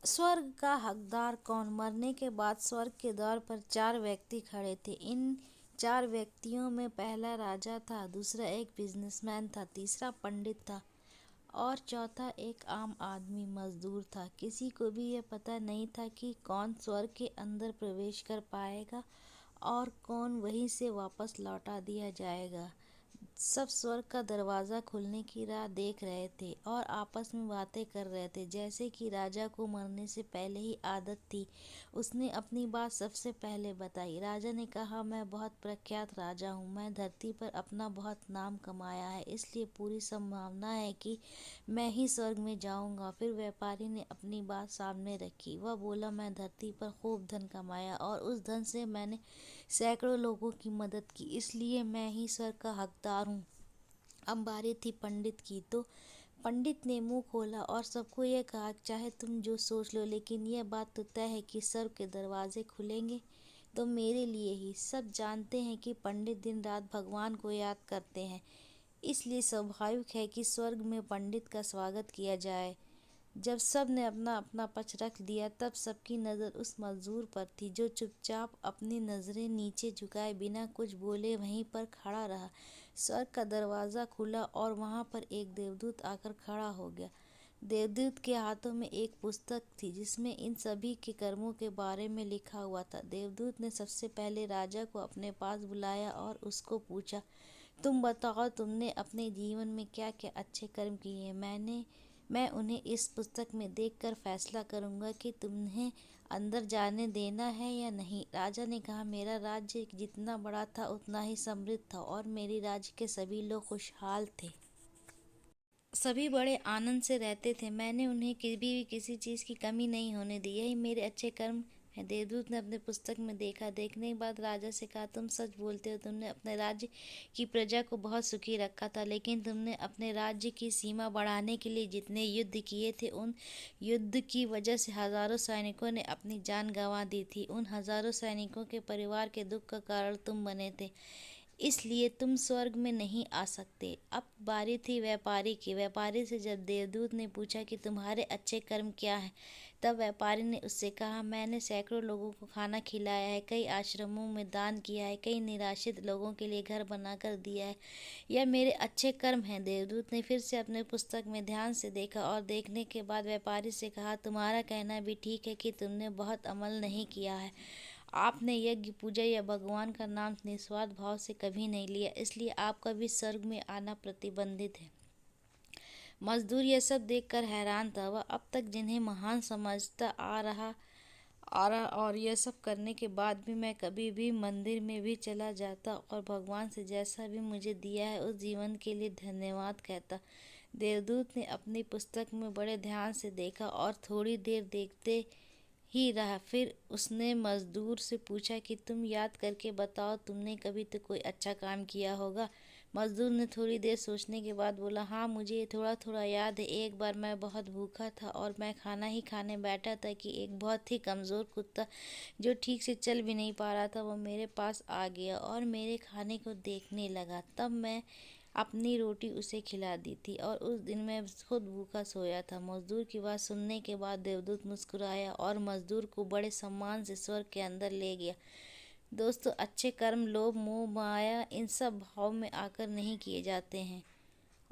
स्वर्ग का हकदार कौन? मरने के बाद स्वर्ग के द्वार पर 4 व्यक्ति खड़े थे। इन 4 व्यक्तियों में पहला राजा था, दूसरा एक बिजनेसमैन था, तीसरा पंडित था और चौथा एक आम आदमी मजदूर था। किसी को भी यह पता नहीं था कि कौन स्वर्ग के अंदर प्रवेश कर पाएगा और कौन वहीं से वापस लौटा दिया जाएगा। सब स्वर्ग का दरवाज़ा खुलने की राह देख रहे थे और आपस में बातें कर रहे थे। जैसे कि राजा को मरने से पहले ही आदत थी, उसने अपनी बात सबसे पहले बताई। राजा ने कहा, मैं बहुत प्रख्यात राजा हूँ, मैं धरती पर अपना बहुत नाम कमाया है, इसलिए पूरी संभावना है कि मैं ही स्वर्ग में जाऊँगा। फिर व्यापारी ने अपनी बात सामने रखी। वह बोला, मैं धरती पर खूब धन कमाया और उस धन से मैंने सैकड़ों लोगों की मदद की, इसलिए मैं ही स्वर्ग का हकदार हूँ। अब बारी थी पंडित की, तो पंडित ने मुंह खोला और सबको यह कहा, चाहे तुम जो सोच लो, लेकिन यह बात तो तय है कि स्वर्ग के दरवाजे खुलेंगे तो मेरे लिए ही। सब जानते हैं कि पंडित दिन रात भगवान को याद करते हैं, इसलिए स्वाभाविक है कि स्वर्ग में पंडित का स्वागत किया जाए। जब सब ने अपना अपना पक्ष रख दिया, तब सबकी नज़र उस मजदूर पर थी जो चुपचाप अपनी नज़रें नीचे झुकाए बिना कुछ बोले वहीं पर खड़ा रहा। स्वर्ग का दरवाज़ा खुला और वहाँ पर एक देवदूत आकर खड़ा हो गया। देवदूत के हाथों में एक पुस्तक थी जिसमें इन सभी के कर्मों के बारे में लिखा हुआ था। देवदूत ने सबसे पहले राजा को अपने पास बुलाया और उसको पूछा, तुम बताओ, तुमने अपने जीवन में क्या क्या अच्छे कर्म किए हैं? मैं उन्हें इस पुस्तक में देखकर फैसला करूंगा कि तुम्हें अंदर जाने देना है या नहीं। राजा ने कहा, मेरा राज्य जितना बड़ा था उतना ही समृद्ध था और मेरे राज्य के सभी लोग खुशहाल थे। सभी बड़े आनंद से रहते थे। मैंने उन्हें कभी भी किसी चीज़ की कमी नहीं होने दी। यही मेरे अच्छे कर्म हैं। देवदूत ने अपने पुस्तक में देखा। देखने के बाद राजा से कहा, तुम सच बोलते हो, तुमने अपने राज्य की प्रजा को बहुत सुखी रखा था, लेकिन तुमने अपने राज्य की सीमा बढ़ाने के लिए जितने युद्ध किए थे, उन युद्ध की वजह से हजारों सैनिकों ने अपनी जान गंवा दी थी। उन हजारों सैनिकों के परिवार के दुख का कारण तुम बने थे, इसलिए तुम स्वर्ग में नहीं आ सकते। अब बारी थी व्यापारी की। व्यापारी से जब देवदूत ने पूछा कि तुम्हारे अच्छे कर्म क्या हैं, तब व्यापारी ने उससे कहा, मैंने सैकड़ों लोगों को खाना खिलाया है, कई आश्रमों में दान किया है, कई निराश्रित लोगों के लिए घर बनाकर दिया है, यह मेरे अच्छे कर्म हैं। देवदूत ने फिर से अपने पुस्तक में ध्यान से देखा और देखने के बाद व्यापारी से कहा, तुम्हारा कहना भी ठीक है कि तुमने बहुत अमल नहीं किया है। आपने यज्ञ, पूजा या भगवान का नाम निस्वार्थ भाव से कभी नहीं लिया, इसलिए आपका भी स्वर्ग में आना प्रतिबंधित है। मजदूर यह सब देखकर हैरान था। वह अब तक जिन्हें महान समझता आ रहा और यह सब करने के बाद भी मैं कभी भी मंदिर में भी चला जाता और भगवान से जैसा भी मुझे दिया है उस जीवन के लिए धन्यवाद कहता। देवदूत ने अपनी पुस्तक में बड़े ध्यान से देखा और थोड़ी देर देखते ही रहा। फिर उसने मजदूर से पूछा कि तुम याद करके बताओ, तुमने कभी तो कोई अच्छा काम किया होगा। मजदूर ने थोड़ी देर सोचने के बाद बोला, हाँ, मुझे थोड़ा थोड़ा याद है। एक बार मैं बहुत भूखा था और मैं खाना ही खाने बैठा था कि एक बहुत ही कमज़ोर कुत्ता जो ठीक से चल भी नहीं पा रहा था, वो मेरे पास आ गया और मेरे खाने को देखने लगा। तब मैं अपनी रोटी उसे खिला दी थी और उस दिन मैं खुद भूखा सोया था। मजदूर की बात सुनने के बाद देवदूत मुस्कुराया और मजदूर को बड़े सम्मान से स्वर्ग के अंदर ले गया। दोस्तों, अच्छे कर्म लोभ, मोह, माया इन सब भाव में आकर नहीं किए जाते हैं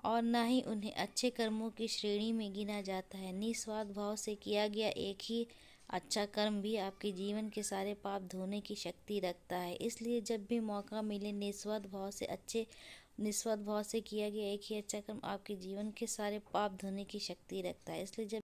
और न ही उन्हें अच्छे कर्मों की श्रेणी में गिना जाता है। निस्वार्थ भाव से किया गया एक ही अच्छा कर्म भी आपके जीवन के सारे पाप धोने की शक्ति रखता है। इसलिए जब भी मौका मिले, निस्वार्थ भाव से किया गया एक ही अच्छा कर्म आपके जीवन के सारे पाप धोने की शक्ति रखता है। इसलिए जब